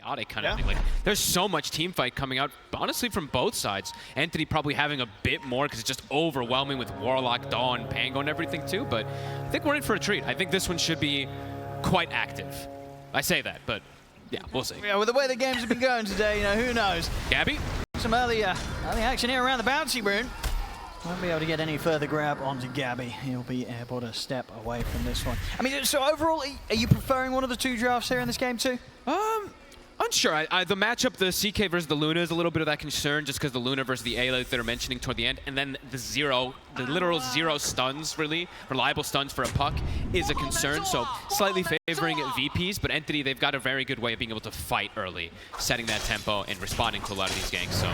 chaotic kind of thing. Like, there's so much team fight coming out, honestly, from both sides. Entity probably having a bit more because it's just overwhelming with Warlock, Dawn, Pango, and everything too. But I think we're in for a treat. I think this one should be quite active. I say that, but yeah, we'll see. Yeah, with the way the games have been going today, you know, who knows? Gabby? Some early action here around the bouncy rune. Won't be able to get any further grab onto Gabby. He'll be able to step away from this one. I mean, so overall, are you preferring one of the two drafts here in this game too? Unsure. The matchup, the CK versus the Luna, is a little bit of that concern just because the Luna versus the A that they're mentioning toward the end, and then the literal zero stuns, really, reliable stuns for a puck is a concern, so slightly favoring VPs, but Entity, they've got a very good way of being able to fight early, setting that tempo and responding to a lot of these ganks, so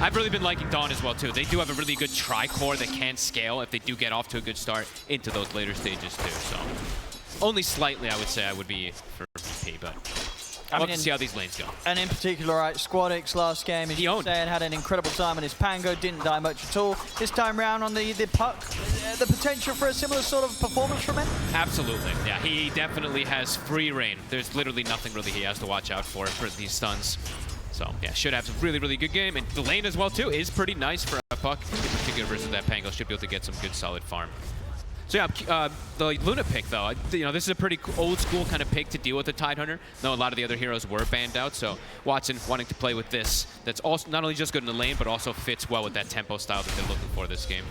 I've really been liking Dawn as well, too. They do have a really good tri-core that can scale if they do get off to a good start into those later stages, too, so only slightly, I would say, I would be for VP, but I'd love to see how these lanes go. And in particular, right, Squadix last game, as you said, had an incredible time, and his Pango didn't die much at all. This time round on the puck, the potential for a similar sort of performance from him? Absolutely, yeah. He definitely has free reign. There's literally nothing really he has to watch out for these stuns. So, yeah, should have a really, really good game. And the lane as well, too, is pretty nice for a puck, in particular versus that Pango. Should be able to get some good, solid farm. So yeah, the Luna pick though, you know, this is a pretty old school kind of pick to deal with the Tidehunter. Though a lot of the other heroes were banned out, so Watson wanting to play with this, that's also not only just good in the lane, but also fits well with that tempo style that they're looking for this game.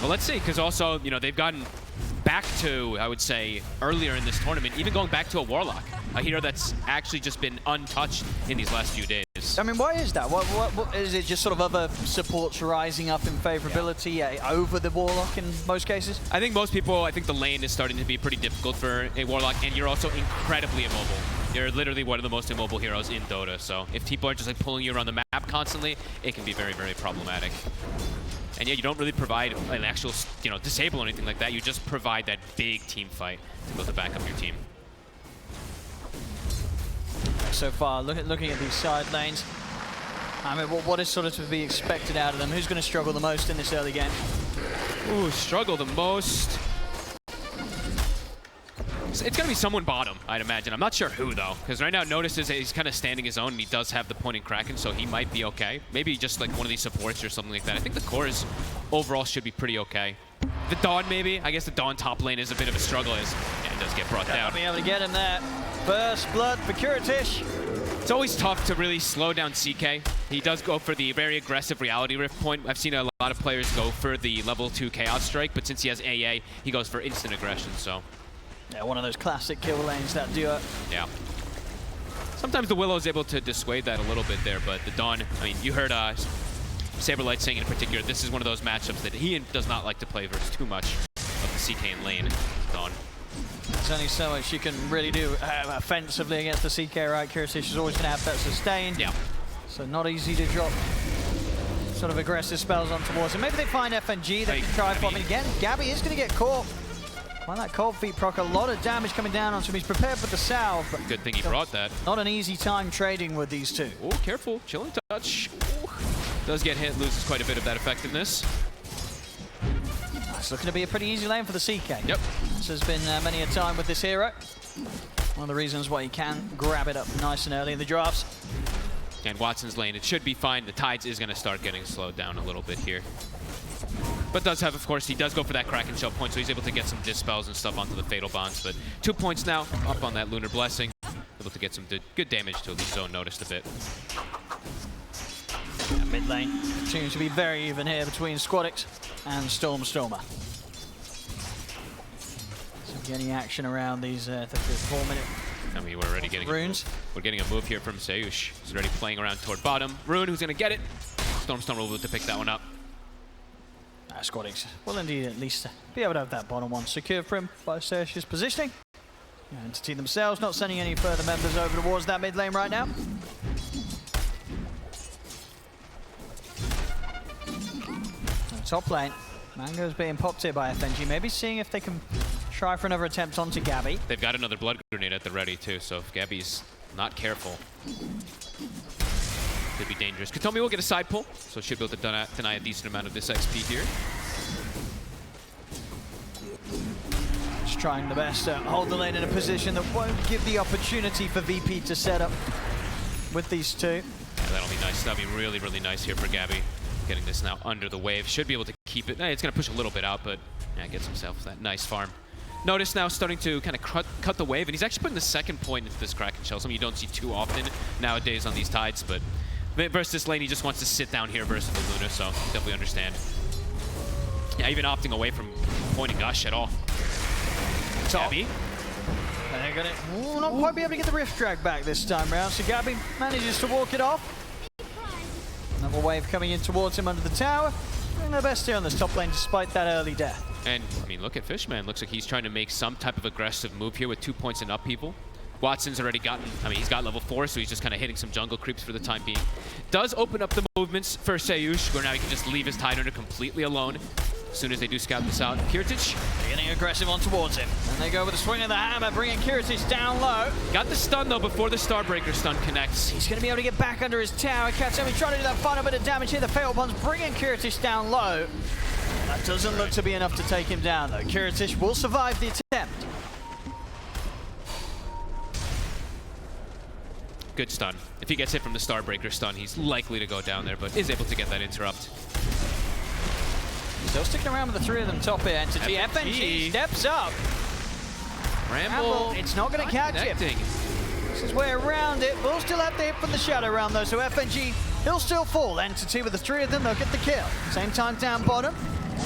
Well, let's see, because also, you know, they've gotten back to, I would say, earlier in this tournament, even going back to a Warlock, a hero that's actually just been untouched in these last few days. I mean, why is that? What is it? Just sort of other supports rising up in favorability over the Warlock in most cases? I think most people, I think the lane is starting to be pretty difficult for a Warlock, and you're also incredibly immobile. You're literally one of the most immobile heroes in Dota, so if people are just like pulling you around the map constantly, it can be very, very problematic. And yeah, you don't really provide an actual, you know, disable or anything like that. You just provide that big team fight to be able to back up your team. So far, looking at these side lanes, I mean, what is sort of to be expected out of them? Who's going to struggle the most in this early game? Ooh, struggle the most. It's going to be someone bottom, I'd imagine. I'm not sure who, though, because right now Notice is he's kind of standing his own, and he does have the pointing Kraken, so he might be okay. Maybe just like one of these supports or something like that. I think the cores overall should be pretty okay. The Dawn, maybe. I guess the Dawn top lane is a bit of a struggle, as it does get brought down. Not be able to get him there. First blood for Kuritish. It's always tough to really slow down CK. He does go for the very aggressive Reality Rift point. I've seen a lot of players go for the level 2 Chaos Strike, but since he has AA, he goes for instant aggression, so. Yeah, one of those classic kill lanes that do it. Yeah. Sometimes the Willow's able to dissuade that a little bit there, but the Dawn, I mean, you heard Saberlight saying in particular, this is one of those matchups that he does not like to play versus too much of the CK in lane. Dawn. There's only so much you can really do offensively against the CK, right? Kuritish is always going to have that sustain. Yeah. So not easy to drop sort of aggressive spells on towards him. Maybe they find FNG, they can try farming again. Gabby is going to get caught. Well, that cold feet proc, a lot of damage coming down onto him. He's prepared for the salve. But good thing he brought that. Not an easy time trading with these two. Oh, careful. Chilling touch. Ooh. Does get hit, loses quite a bit of that effectiveness. It's looking to be a pretty easy lane for the CK. Yep. This has been many a time with this hero. One of the reasons why you can grab it up nice and early in the drafts. And Watson's lane, it should be fine. The Tides is going to start getting slowed down a little bit here. But does have, of course, he does go for that Kraken Shell point, so he's able to get some dispels and stuff onto the Fatal Bonds. But 2 points now, up on that Lunar Blessing. Able to get some good damage to at least zone noticed a bit. Yeah, mid lane seems to be very even here between Squadix and Stormer. So any action around these 4 minute I mean, we're already getting runes. We're getting a move here from Seush. He's already playing around toward bottom. Rune, who's going to get it. Stormer will be able to pick that one up. Squadix will indeed at least be able to have that bottom one secured for him by Seush's positioning. Entity themselves not sending any further members over towards that mid lane right now. Top lane, Mango's being popped here by FNG, maybe seeing if they can try for another attempt onto Gabby. They've got another blood grenade at the ready too, so if Gabby's not careful, could be dangerous. Katomi will get a side pull, so should be able to deny a decent amount of this XP here. just trying the best to hold the lane in a position that won't give the opportunity for VP to set up with these two. Yeah, that'll be nice. That'll be really, really nice here for Gabby. Getting this now under the wave. Should be able to keep it. It's going to push a little bit out, but yeah, gets himself that nice farm. Notice now starting to kind of cut the wave, and he's actually putting the second point into this Kraken shell, something you don't see too often nowadays on these tides, but versus this lane, he just wants to sit down here versus the Luna, so definitely understand. Yeah, even opting away from pointing Gush at all. Gabby. And they're gonna not quite be able to get the Rift Drag back this time round, so Gabby manages to walk it off. Another wave coming in towards him under the tower. Doing their best here on this top lane despite that early death. And, I mean, look at Fishman. Looks like he's trying to make some type of aggressive move here with 2 points and up people. Watson's already gotten, I mean, he's got level 4, so he's just kind of hitting some jungle creeps for the time being. Does open up the movements for Sayush, where now he can just leave his Tidehunter completely alone as soon as they do scout this out. Kiritich getting aggressive on towards him. And they go with a swing of the hammer, bringing Kiritich down low. Got the stun, though, before the Starbreaker stun connects. He's going to be able to get back under his tower. Katsumi trying to do that final bit of damage here. The Fatal One's bringing Kiritich down low. That doesn't look to be enough to take him down, though. Kiritich will survive the attempt. Good stun. If he gets hit from the Starbreaker stun, he's likely to go down there, but is able to get that interrupt. Still sticking around with the three of them top here. Entity FNG steps up. Ramble, it's not going to catch him. This is way around it. We'll still have the hit from the Shadow round, though, so FNG, he'll still fall. Entity with the three of them, they'll get the kill. Same time down bottom.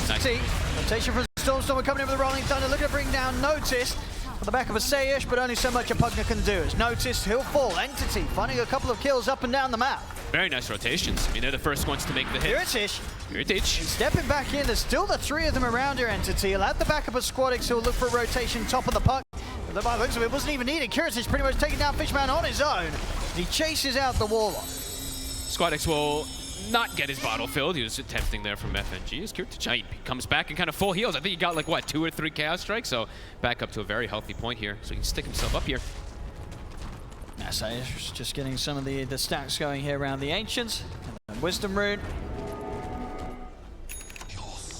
Entity, rotation from Stormstormer coming in with the Rolling Thunder, looking to bring down Notice. On the back of a Sayish, but only so much a Pugna can do. As Notice, he'll fall. Entity finding a couple of kills up and down the map. Very nice rotations. I mean, they're the first ones to make the hit. Kiritich. Stepping back in, there's still the three of them around here, Entity. He'll have the back of a Squadix who'll look for a rotation top of the puck. But by the looks of it, wasn't even needed. Kiritich pretty much taking down Fishman on his own. He chases out the Warlock. Squadix will not get his bottle filled. He was attempting there from FNG. As Kiritich comes back and kind of full heals. I think he got like, what, 2 or 3 Chaos Strikes? So back up to a very healthy point here. So he can stick himself up here. Sayish just getting some of the stacks going here around the Ancients. And Wisdom Rune.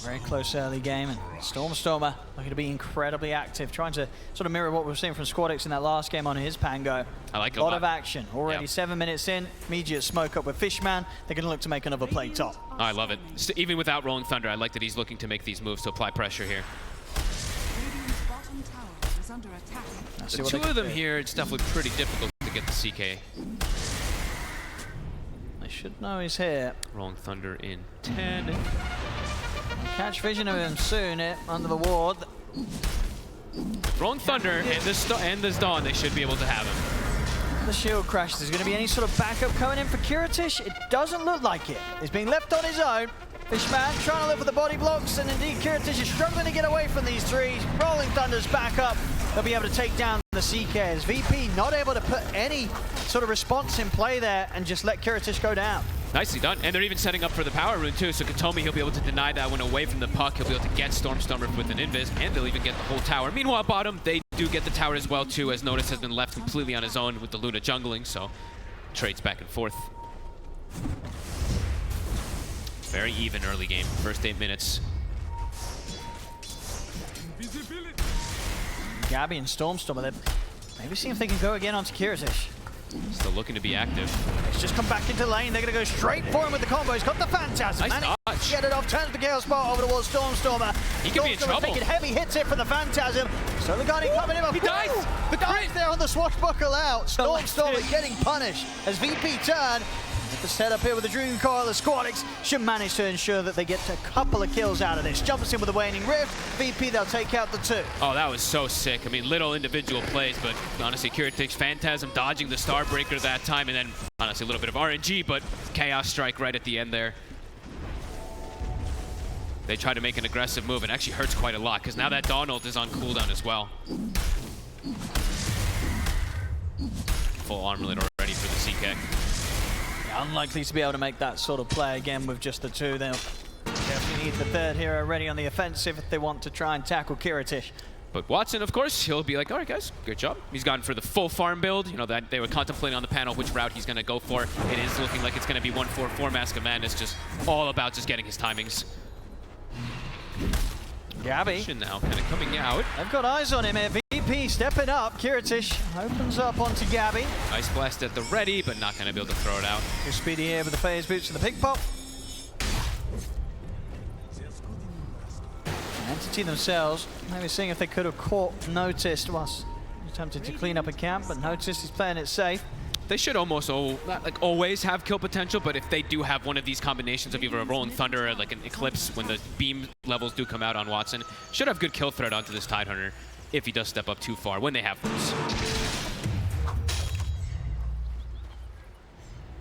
Very close early game, and Stormstormer looking to be incredibly active, trying to sort of mirror what we were seeing from Squadix in that last game on his Pango. I like a lot of action. Already 7 minutes in, immediate smoke up with Fishman. They're going to look to make another play top. Oh, I love it. Even without Rolling Thunder, I like that he's looking to make these moves to apply pressure here. The two of them here, it's definitely pretty difficult to get the CK. They should know he's here. Rolling Thunder in 10. Catch vision of him soon under the ward. Rolling Thunder and this Dawn, they should be able to have him. The shield crash. There's going to be any sort of backup coming in for Kiritich? It doesn't look like it. He's being left on his own. Fishman trying to live with the body blocks, and indeed Kiritich is struggling to get away from these three. Rolling Thunder's back up. They'll be able to take down the CKs. VP not able to put any sort of response in play there and just let Kiritich go down. Nicely done. And they're even setting up for the power rune too, so Katomi, he'll be able to deny that one away from the puck. He'll be able to get Stormstormer with an invis, and they'll even get the whole tower. Meanwhile, bottom, they do get the tower as well too, as Notice has been left completely on his own with the Luna jungling, so trades back and forth. Very even early game, first 8 minutes. Gabby and Stormstormer, maybe see if they can go again onto Kiritich. Still looking to be active. He's just come back into lane. They're going to go straight for him with the combo. He's got the Phantasm. Nice dodge. Get it off, turns the Gale Spot over towards Stormstormer. He could be in trouble. Taking heavy hits here for the Phantasm. So the guy coming in. He dies. The guy's there on the swashbuckle out. Stormstormer getting punished as VP turn. The setup here with the Dream Coil, the Squadix should manage to ensure that they get a couple of kills out of this. Jumps in with the Waning Rift. VP, they'll take out the 2. Oh, that was so sick. I mean, little individual plays, but honestly, Kiritich Phantasm dodging the Starbreaker that time, and then honestly a little bit of RNG, but Chaos Strike right at the end there. They try to make an aggressive move, and actually hurts quite a lot, because now that Dawn ult is on cooldown as well. Full armlet already for the CK. Unlikely to be able to make that sort of play again with just the 2. They'll definitely need the 3rd hero ready on the offensive if they want to try and tackle Kiritich. But Watson, of course, he'll be like, all right, guys, good job. He's gone for the full farm build. You know, that they were contemplating on the panel which route he's going to go for. It is looking like it's going to be 1-4-4 Mask of Madness, just all about just getting his timings. Gabby now kind of coming out. They've got eyes on him here. VP stepping up. Kiritich opens up onto Gabby. Ice Blast at the ready, but not going to be able to throw it out. Too speedy here with the phase boots and the pick pop. Entity themselves, maybe seeing if they could have noticed was attempted to clean up a camp, but noticed he's playing it safe. They should almost not like always have kill potential, but if they do have one of these combinations of either a Rolling Thunder or like an Eclipse when the beam levels do come out on Watson, should have good kill threat onto this Tidehunter if he does step up too far when they have those.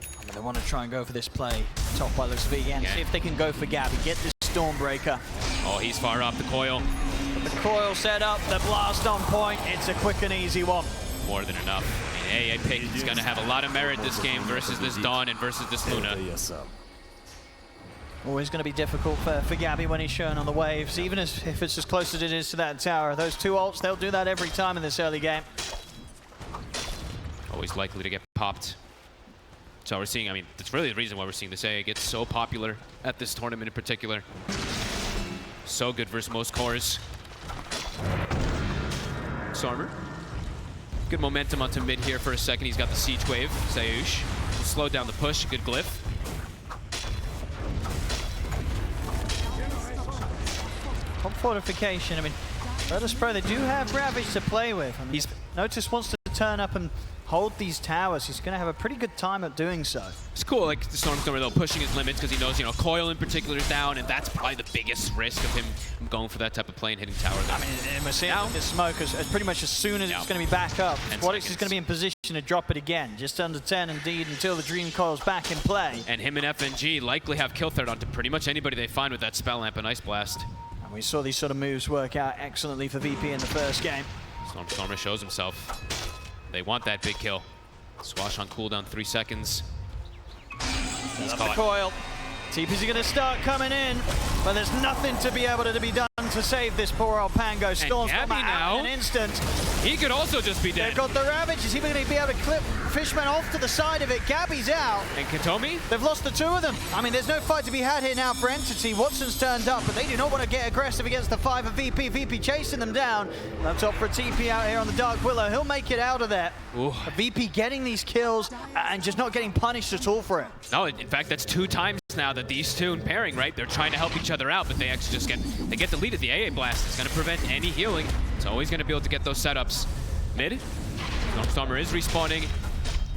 I mean, they want to try and go for this play, top by looks of it again, see if they can go for Gabby, get this Stormbreaker. Oh, he's far off the coil. But the coil set up, the blast on point, it's a quick and easy one. More than enough. I mean, AA pick is going to have a lot of merit this game versus this Dawn and versus this Luna. Always going to be difficult for Gabby when he's shown on the waves, even if it's as close as it is to that tower. Those two ults, they'll do that every time in this early game. Always likely to get popped. So we're seeing, I mean, that's really the reason why we're seeing this AA get so popular at this tournament in particular. So good versus most cores. Stormer. Good momentum onto mid here for a second. He's got the siege wave. Sayush will slow down the push. Good glyph. Top fortification. I mean, Virtus.pro, they do have Ravage to play with. I mean, Notice wants to turn up and hold these towers. He's going to have a pretty good time at doing so. It's cool, like the Stormstormer though, pushing his limits because he knows, you know, coil in particular is down, and that's probably the biggest risk of him going for that type of play and hitting tower there. I mean, and we're seeing this smoke as pretty much as soon as it's going to be back up, Squadix is going to be in position to drop it again. Just under 10 indeed until the Dream Coil's back in play. And him and FNG likely have kill threat onto pretty much anybody they find with that Spell Lamp and Ice Blast. And we saw these sort of moves work out excellently for VP in the first game. Stormstormer shows himself. They want that big kill. Swash on cooldown, 3 seconds. He's got the coil. TPs are going to start coming in, but there's nothing to be able to be done to save this poor old Pango. Storm's come out in an instant. He could also just be dead. They've got the Ravage. Is he going to be able to clip Fishman off to the side of it? Gabby's out. And Katomi? They've lost the two of them. I mean, there's no fight to be had here now for Entity. Watson's turned up, but they do not want to get aggressive against the 5 of VP. VP chasing them down. Up top for a TP out here on the Dark Willow. He'll make it out of there. VP getting these kills and just not getting punished at all for it. No, in fact, that's 2 times now that these two in pairing, right? They're trying to help each other out, but they actually just get deleted. The AA blast is going to prevent any healing. It's always going to be able to get those setups. Mid, Stormstormer is respawning.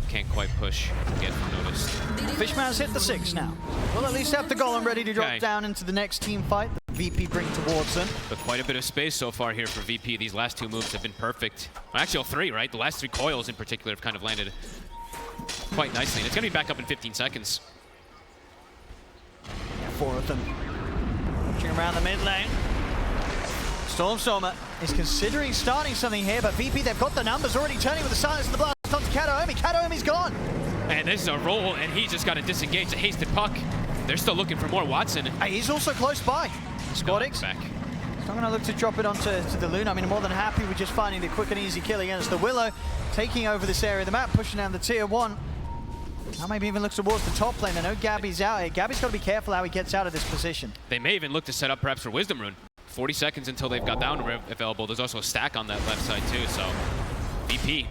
Can't quite push, get noticed. Fishman's hit the 6 now. We'll at least have the Golem ready to drop down into the next team fight that VP bring towards them. But quite a bit of space so far here for VP. These last 2 moves have been perfect. Well, actually, all 3, right? The last 3 coils in particular have kind of landed quite nicely. And it's going to be back up in 15 seconds. Yeah, 4 of them. Watching around the mid lane. Stormstormer is considering starting something here, but VP, they've got the numbers already turning with the silence of the blast onto Kataomi. Kataomi's gone. And this is a roll, and he just got to disengage the hasted puck. They're still looking for more Watson. He's also close by. Squadix. Back. He's not going to look to drop it onto the Luna. I mean, more than happy with just finding the quick and easy kill against the Willow, taking over this area of the map, pushing down the tier 1. Now maybe even looks towards the top lane. I know Gabby's out here. Gabby's got to be careful how he gets out of this position. They may even look to set up perhaps for Wisdom Rune. 40 seconds until they've got down available. There's also a stack on that left side too, so VP,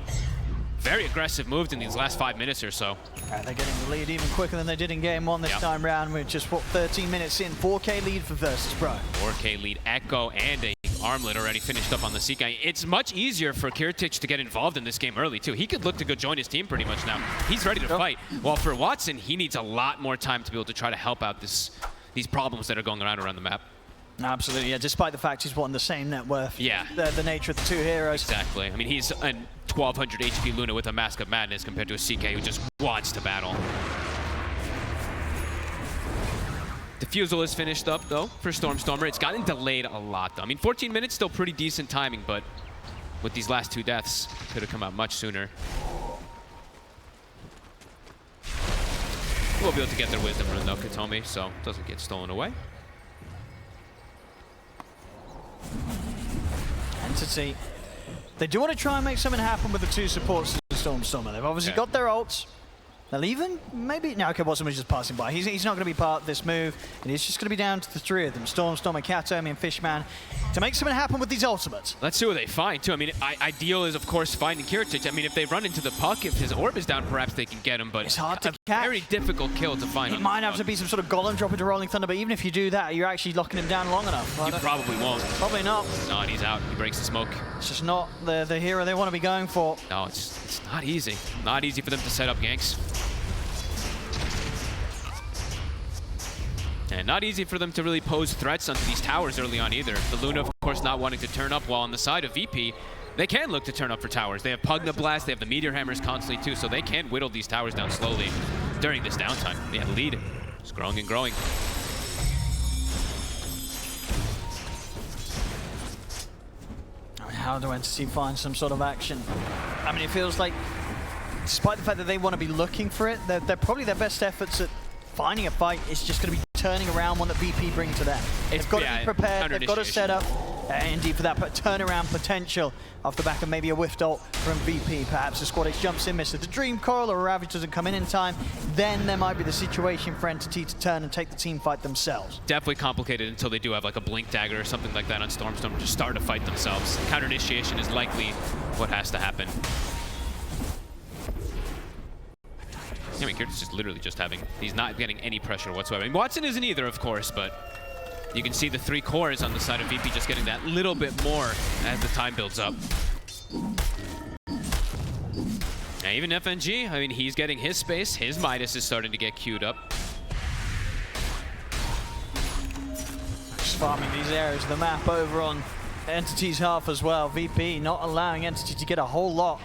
very aggressive moves in these last 5 minutes or so. They're getting the lead even quicker than they did in game 1 this time round. We're just, 13 minutes in. 4K lead for Virtus.pro. 4K lead, Echo, and a armlet already finished up on the Seekai. It's much easier for Kiritich to get involved in this game early too. He could look to go join his team pretty much now. He's ready to fight. While for Watson, he needs a lot more time to be able to try to help out these problems that are going around the map. Absolutely, yeah, despite the fact he's won the same net worth. Yeah. The nature of the 2 heroes. Exactly. I mean, he's a 1200 HP Luna with a Mask of Madness compared to a CK who just wants to battle. Defusal is finished up, though, for Stormstormer. It's gotten delayed a lot, though. I mean, 14 minutes, still pretty decent timing, but with these last 2 deaths, could have come out much sooner. We'll be able to get their Wisdom Rune, though, Katomi, so it doesn't get stolen away. Entity. They do want to try and make something happen with the 2 supports in Stormstormer. They've obviously got their ults. They'll even, maybe, no, okay, Watson was just passing by. He's not going to be part of this move, and it's just going to be down to the three of them, Storm, Katomi, and Fishman, to make something happen with these ultimates. Let's see what they find, too. I mean, ideal is, of course, finding Kiritich. I mean, if they run into the puck, if his orb is down, perhaps they can get him, but it's hard to catch. Very difficult kill to find. It might have to be some sort of golem drop into Rolling Thunder, but even if you do that, you're actually locking him down long enough. You probably won't. Probably not. No, and he's out. He breaks the smoke. It's just not the hero they want to be going for. No, it's not easy. Not easy for them to set up ganks. And not easy for them to really pose threats onto these towers early on either. The Luna, of course, not wanting to turn up, while on the side of VP, they can look to turn up for towers. They have Pugna Blast, they have the Meteor Hammers constantly too, so they can whittle these towers down slowly during this downtime. Yeah, the lead is growing and growing. How do Entity find some sort of action? I mean, it feels like, despite the fact that they want to be looking for it, they're probably their best efforts at finding a fight is just going to be turning around one that VP bring to them. They've got to be prepared, they've got to set up, indeed, for that turnaround potential off the back of maybe a whiffed ult from VP. Perhaps the Squad X jumps in, misses the Dream Coil, or a Ravage doesn't come in time. Then there might be the situation for Entity to turn and take the team fight themselves. Definitely complicated until they do have like a Blink Dagger or something like that on Storm, to start to fight themselves. Counter initiation is likely what has to happen. I mean, Kiritich is literally just having, he's not getting any pressure whatsoever. I mean, Watson isn't either, of course, but you can see the 3 cores on the side of VP just getting that little bit more as the time builds up. Now, even FNG, I mean, he's getting his space. His Midas is starting to get queued up. Just farming these areas of the map over on Entity's half as well. VP not allowing Entity to get a whole lot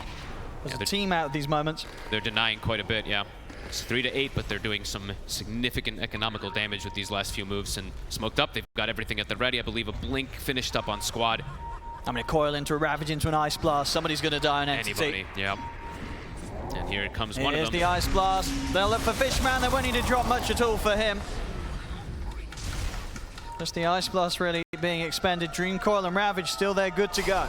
as a team out of these moments. They're denying quite a bit, yeah. It's 3 to 8, but they're doing some significant economical damage with these last few moves. And smoked up, they've got everything at the ready. I believe a Blink finished up on Squad. I'm going to coil into a Ravage, into an Ice Blast. Somebody's going to die on Entity. Anybody, yeah. And here it comes one of them. Here's the Ice Blast. They'll look for Fishman. They won't need to drop much at all for him. Just the Ice Blast really being expended. Dream Coil and Ravage still there, good to go.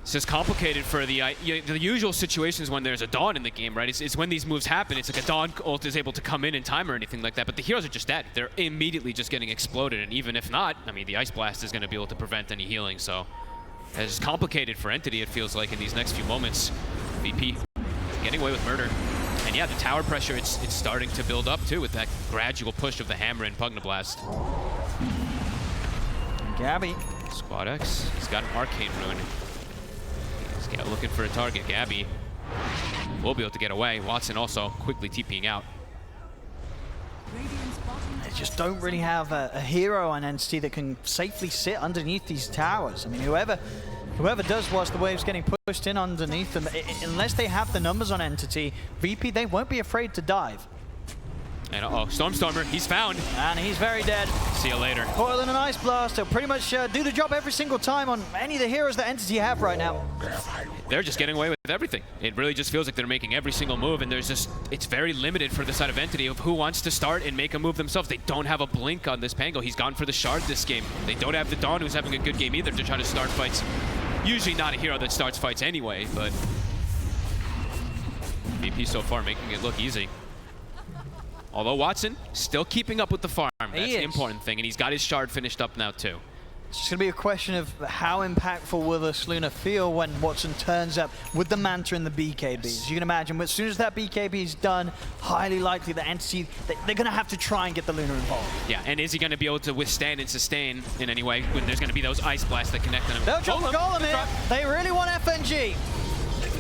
It's just complicated for the usual situations when there's a Dawn in the game, right? It's when these moves happen, it's like a Dawn ult is able to come in time or anything like that, but the heroes are just dead. They're immediately just getting exploded, and even if not, I mean, the Ice Blast is going to be able to prevent any healing, so it's complicated for Entity, it feels like, in these next few moments. VP getting away with murder. And yeah, the tower pressure, it's starting to build up too with that gradual push of the Hammer and Pugna Blast. Gabby. Squad X, he's got an Arcane Rune. He's looking for a target. Gabby will be able to get away. Watson also quickly TPing out. They just don't really have a hero on Entity that can safely sit underneath these towers. I mean, whoever does whilst the wave's getting pushed in underneath them, unless they have the numbers on Entity, VP, they won't be afraid to dive. And Stormstormer, he's found. And he's very dead. See you later. Coil and an Ice Blast, they'll pretty much do the job every single time on any of the heroes that Entity have right now. They're just getting away with everything. It really just feels like they're making every single move, and it's very limited for the side of Entity of who wants to start and make a move themselves. They don't have a Blink on this Pango. He's gone for the Shard this game. They don't have the Dawn, who's having a good game either, to try to start fights. Usually not a hero that starts fights anyway, but VP so far making it look easy. Although Watson still keeping up with the farm. That's the important thing, and he's got his Shard finished up now too. It's just going to be a question of how impactful will this Luna feel when Watson turns up with the Manta and the BKBs. Yes. You can imagine, as soon as that BKB is done, highly likely the Entity, they're going to have to try and get the Luna involved. Yeah, and is he going to be able to withstand and sustain in any way when there's going to be those Ice Blasts that connect on him? They'll drop Golem here. They really want FNG.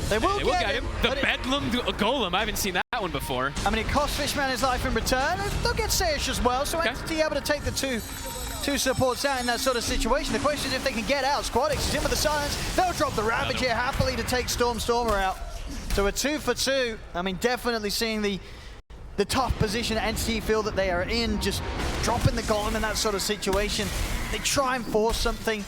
They will get him. The Bedlam Golem, I haven't seen that one before. I mean, it costs Fishman his life in return. They'll get Seish as well, so Entity able to take the two supports out in that sort of situation. The question is if they can get out. Squad X is in with the silence. They'll drop the Ravage here happily to take Stormstormer out. So a 2 for 2. I mean, definitely seeing the tough position Entity feel that they are in, just dropping the Golem in that sort of situation. They try and force something.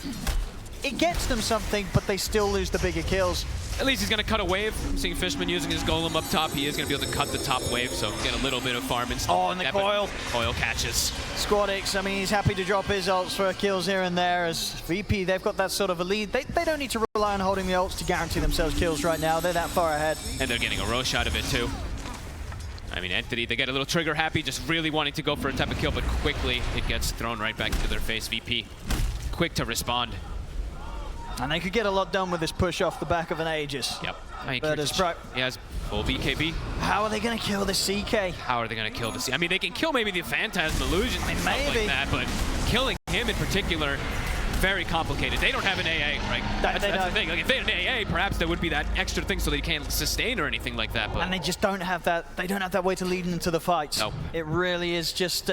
It gets them something, but they still lose the bigger kills. At least he's going to cut a wave. I'm seeing Fishman using his Golem up top. He is going to be able to cut the top wave, so get a little bit of farm and stuff. Oh, and the Coil. Coil catches. Squad X, I mean, he's happy to drop his ults for kills here and there. As VP, they've got that sort of a lead. They don't need to rely on holding the ults to guarantee themselves kills right now. They're that far ahead. And they're getting a Roche out of it, too. I mean, Entity, they get a little trigger happy, just really wanting to go for a type of kill, but quickly it gets thrown right back into their face. VP, quick to respond. And they could get a lot done with this push off the back of an Aegis. Yep. Virtus.pro. He has full BKB. How are they going to kill the CK? How are they going to kill the CK? I mean, they can kill maybe the Phantasm Illusion and stuff like that, but killing him in particular, very complicated. They don't have an AA, right? That's the thing. Like, if they had an AA, perhaps there would be that extra thing so they can't sustain or anything like that. But and they just don't have that. They don't have that way to lead into the fights. No. It really is just.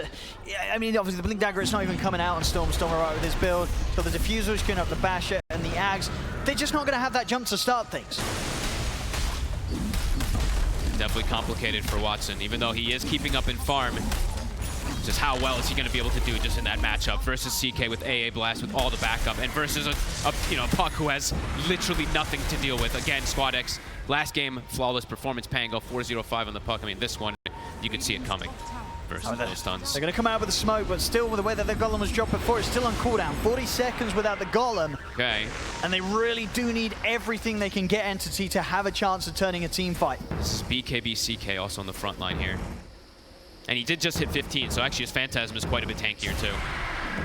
I mean, obviously the Blink Dagger is not even coming out on Stormer right with his build. But the Diffuser is going up the Basher and the Ags. They're just not going to have that jump to start things. Definitely complicated for Watson, even though he is keeping up in farm. Just how well is he going to be able to do just in that matchup versus CK with AA Blast with all the backup, and versus a Puck who has literally nothing to deal with. Again, Squad X, last game, flawless performance. Pango 4-0-5 on the Puck. I mean, this one, you could see it coming versus those stuns. They're going to come out with the smoke, but still with the way that the Golem was dropped before, it's still on cooldown. 40 seconds without the Golem. Okay. And they really do need everything they can get Entity to have a chance of turning a team fight. This is BKB CK also on the front line here. And he did just hit 15, so actually his Phantasm is quite a bit tankier too.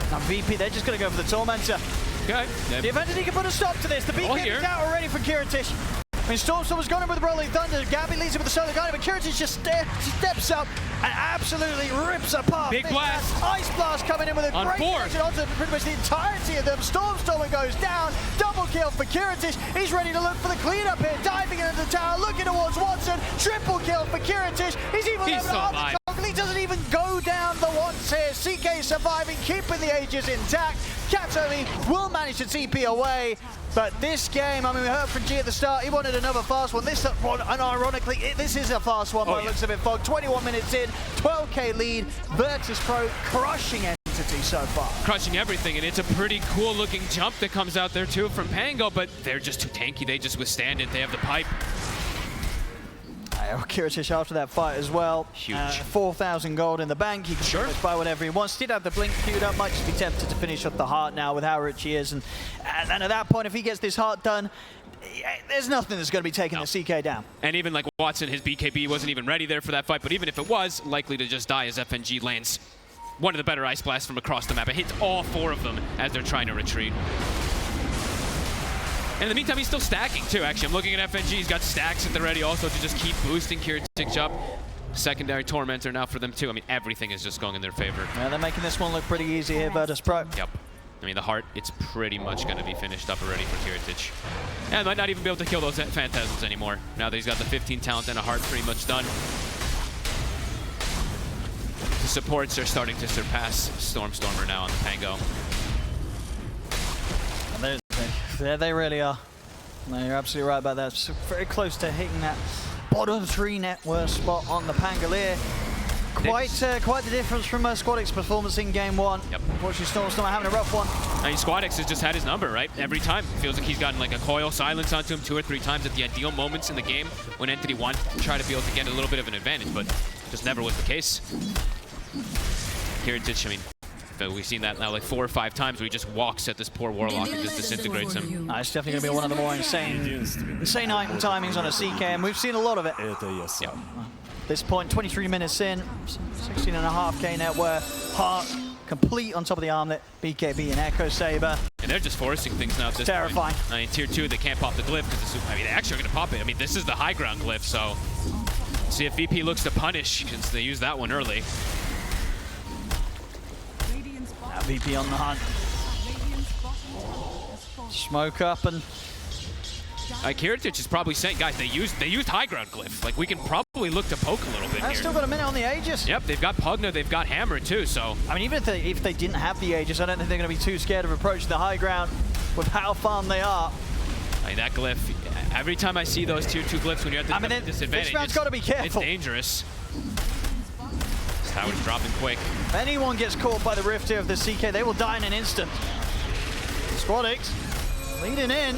Now VP, they're just going to go for the Tormentor. Okay. The Entity can put a stop to this. The BKB is out already for Kiritich. I mean, Storm's gone in with the Rolling Thunder. Gabby leads him with the Solar Guardian, but Kiritich just steps up and absolutely rips apart. Big blast. Ice Blast coming in with a great connection onto pretty much the entirety of them. Stormstormer goes down. Double kill for Kiritich. He's ready to look for the cleanup here. Diving into the tower, looking towards Watson. Triple kill for Kiritich. He's even able to hold the toggle. He doesn't even go down the once here. CK surviving, keeping the Aegis intact. Katomi will manage to TP away. But this game, I mean, we heard from G at the start, he wanted another fast one. This one, and ironically, this is a fast one by the looks of it, Fog. 21 minutes in, 12k lead, Virtus.pro crushing Entity so far. Crushing everything, and it's a pretty cool looking jump that comes out there too from Pango, but they're just too tanky. They just withstand it. They have the pipe. Kiritich after that fight as well. Huge. 4,000 gold in the bank. He can buy whatever he wants. Did have the blink queued up. Might just be tempted to finish off the heart now with how rich he is. And at that point, if he gets this heart done, there's nothing that's going to be taking the CK down. And even like Watson, his BKB wasn't even ready there for that fight. But even if it was, likely to just die as FNG lands one of the better Ice Blasts from across the map. It hits all 4 of them as they're trying to retreat. And in the meantime, he's still stacking too, actually. I'm looking at FNG. He's got stacks at the ready also to just keep boosting Kiritich up. Secondary Tormentor now for them too. I mean, everything is just going in their favor. Yeah, they're making this one look pretty easy here, Virtus.pro. Yep. I mean, the heart, it's pretty much going to be finished up already for Kiritich. And might not even be able to kill those Phantasms anymore. Now that he's got the 15 talent and a heart pretty much done. The supports are starting to surpass Stormstormer now on the Pango. There they really are. No, you're absolutely right about that. So very close to hitting that bottom 3 net worth spot on the Pangolier. Quite the difference from Squad X performance in game 1. Yep. Unfortunately, Stormstormer having a rough one. I mean, Squad X has just had his number, right? Every time. It feels like he's gotten like a coil silence onto him 2 or 3 times at the ideal moments in the game when Entity wanted to try to be able to get a little bit of an advantage, but just never was the case. Kiritich, I mean, we've seen that now like 4 or 5 times where he just walks at this poor Warlock and just disintegrates him. It's definitely going to be one of the more insane item timings on a CK, and we've seen a lot of it. Yep. This point, 23 minutes in, 16.5k net worth, heart complete on top of the armlet, BKB and Echo Saber. And they're just forcing things now at this terrifying. point. I mean, tier 2, they can't pop the glyph because I mean, they actually are going to pop it. I mean, this is the high ground glyph, so see if VP looks to punish since they used that one early. Now VP on the hunt. Smoke up and Kiritich is probably saying, guys, they used high ground glyph. Like, we can probably look to poke a little bit here. Still got a minute on the Aegis. Yep, they've got Pugna, they've got Hammer too, so. I mean, even if they didn't have the Aegis, I don't think they're going to be too scared of approaching the high ground with how farm they are. I mean, that glyph, every time I see those tier 2 glyphs when you're at the disadvantage, this round's got to be careful. It's dangerous. This tower's dropping quick. If anyone gets caught by the rift here of the CK, they will die in an instant. Squad X leading in.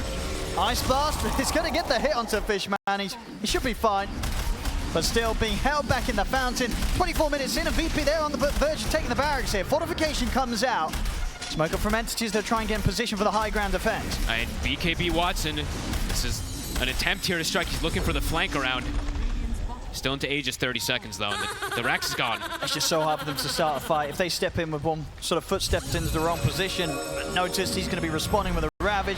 Ice Blast, he's going to get the hit onto Fishman. He should be fine. But still being held back in the fountain. 24 minutes in, and VP there on the verge of taking the barracks here. Fortification comes out. Smoke up from entities, they'll try and get in position for the high ground defense. And BKB Watson, this is an attempt here to strike. He's looking for the flank around. Still into Aegis 30 seconds, though, and the Rex is gone. It's just so hard for them to start a fight. If they step in with one sort of footstep into the wrong position, notice he's going to be responding with a Ravage,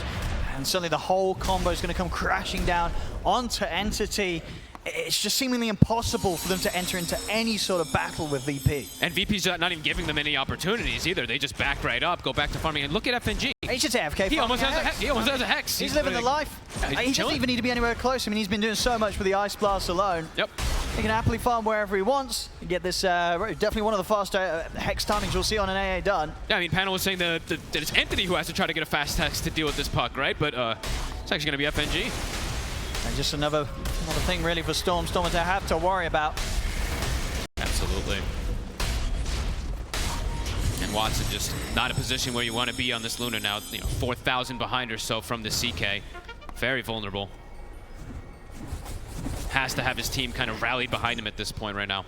and suddenly the whole combo is going to come crashing down onto Entity. It's just seemingly impossible for them to enter into any sort of battle with VP. And VP's not even giving them any opportunities either. They just back right up, go back to farming, and look at FNG. He's just AFK. He almost has a Hex. He's living the life. Yeah, he doesn't even need to be anywhere close. I mean, he's been doing so much with the Ice Blast alone. Yep. He can happily farm wherever he wants. You get this, definitely one of the faster Hex timings we'll see on an AA done. Yeah, I mean, Panel was saying that it's Entity who has to try to get a fast Hex to deal with this puck, right? But it's actually going to be FNG. And just another thing really for Storm to have to worry about. Absolutely. And Watson just not a position where you want to be on this Luna now. You know, 4,000 behind or so from the CK. Very vulnerable. Has to have his team kind of rallied behind him at this point right now.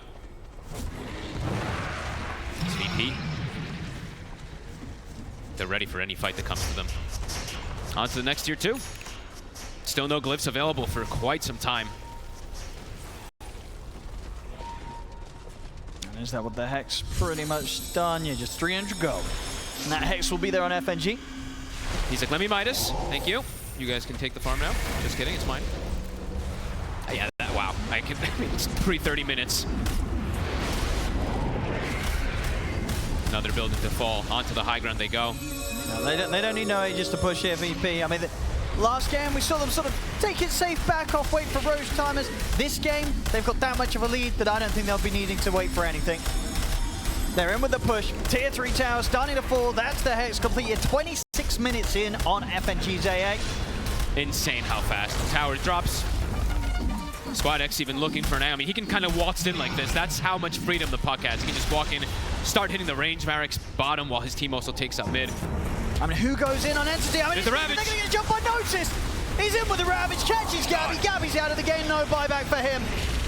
It's VP. They're ready for any fight that comes to them. On to the next tier 2. Still no glyphs available for quite some time. And is that with the Hex pretty much done? Yeah, just 300 gold. And that Hex will be there on FNG. He's like, let me Midas. Thank you. You guys can take the farm now. Just kidding, it's mine. Yeah, wow. It's pre-30 minutes. Another building to fall. Onto the high ground they go. No, they don't need no Aegis to push here, VP. I mean, last game, we saw them sort of take it safe, back off, wait for Roche timers. This game, they've got that much of a lead that I don't think they'll be needing to wait for anything. They're in with the push. Tier 3 tower starting to fall. That's the Hex completed 26 minutes in on FNG's AA. Insane how fast the tower drops. Squad X even looking for an A. I mean, he can kind of waltz in like this. That's how much freedom the puck has. He can just walk in, start hitting the range Marek's bottom while his team also takes up mid. I mean, who goes in on Entity? I mean, the Ravage. They're going to get a jump unnoticed. He's in with the Ravage, catches Gabby. Gabby's out of the game, no buyback for him.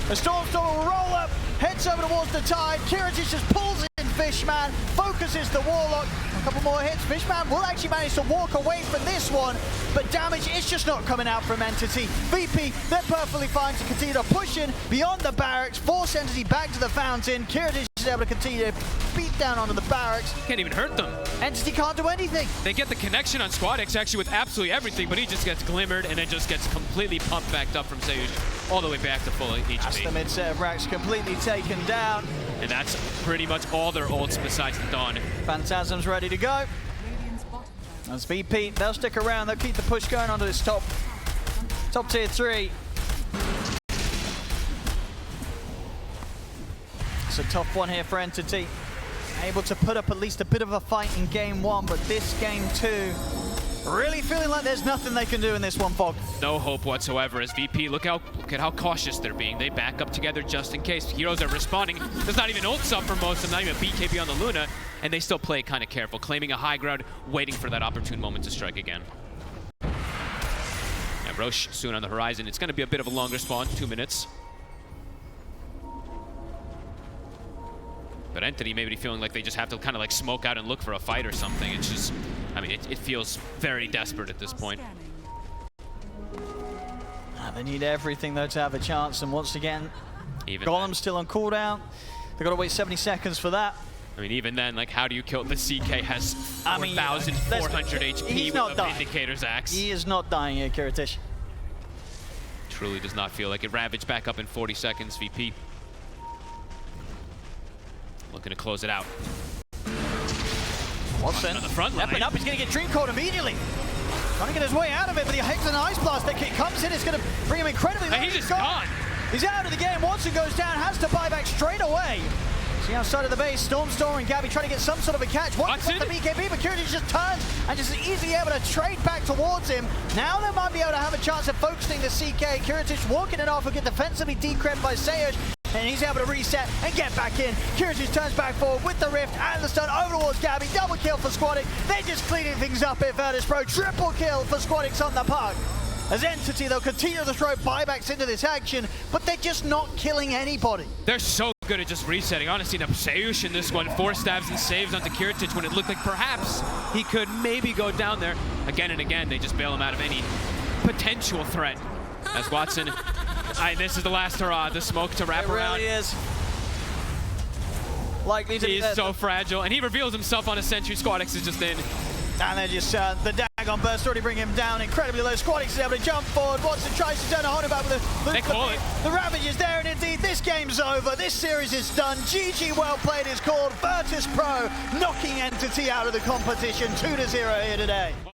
The Stormstormer will roll up, heads over towards the Tide. Kiritic just pulls in Fishman, focuses the Warlock. A couple more hits. Fishman will actually manage to walk away from this one, but damage is just not coming out from Entity. VP, they're perfectly fine to continue to push in beyond the barracks, force Entity back to the fountain. Kiritic is able to continue to beat down onto the barracks. Can't even hurt them. Entity can't do anything. They get the connection on Squad X actually with absolutely everything, but he just gets glimmered and then just gets completely pumped back up from Seuss all the way back to full HP. That's the mid set of racks completely taken down. And that's pretty much all their ults besides the Dawn. Phantasm's ready to go. That's VP. They'll stick around. They'll keep the push going onto this top tier 3. It's a tough one here for Entity. Able to put up at least a bit of a fight in game 1, but this game 2, really feeling like there's nothing they can do in this one, Fog. No hope whatsoever as VP. Look at how cautious they're being. They back up together just in case. Heroes are responding. There's not even ults up for most of them, not even a BKB on the Luna, and they still play kind of careful, claiming a high ground, waiting for that opportune moment to strike again. Yeah, Roche soon on the horizon. It's going to be a bit of a longer spawn, 2 minutes. But Entity maybe feeling like they just have to kind of like smoke out and look for a fight or something. It's just, I mean, it feels very desperate at this point. They need everything though to have a chance, and once again, even Golem's still on cooldown. They've got to wait 70 seconds for that. I mean, even then, like, how do you kill? The CK has 4,400 HP with a Vindicator's Axe. He is not dying here, Kiritic. Truly does not feel like it. Ravage back up in 40 seconds, VP. Looking to close it out. Watson on the front line. Stepping up, he's going to get Dream Code immediately. Trying to get his way out of it, but the Hex and Ice Blast that comes in, it's going to bring him incredibly low. He's just gone. He's out of the game. Watson goes down, has to buy back straight away. See outside of the base, Stormstormer and Gabby trying to get some sort of a catch. Watson the BKB, but Kiritic just turns and just easily able to trade back towards him. Now they might be able to have a chance of focusing the CK. Kiritic walking it off and get defensively decred by Seuss. And he's able to reset and get back in. Kiritic turns back forward with the Rift and the stun over towards Gabby. Double kill for Squad X. They're just cleaning things up at Virtus.pro. Triple kill for Squad X on the puck. As Entity, they'll continue to throw buybacks into this action, but they're just not killing anybody. They're so good at just resetting. Honestly, Seuss in this one, 4 stabs and saves onto Kiritic when it looked like perhaps he could maybe go down there. Again and again, they just bail him out of any potential threat. As Watson This is the last hurrah. The smoke to wrap It around. really is. Likely to be He's so fragile, and he reveals himself on a sentry. Squadix is just in. And then just the Dagon burst already bring him down incredibly low. Squadix is able to jump forward. Watson tries to turn a Honda back with the Ravage is there, and indeed this game's over. This series is done. GG well played is called. Virtus.pro knocking Entity out of the competition 2-0 here today.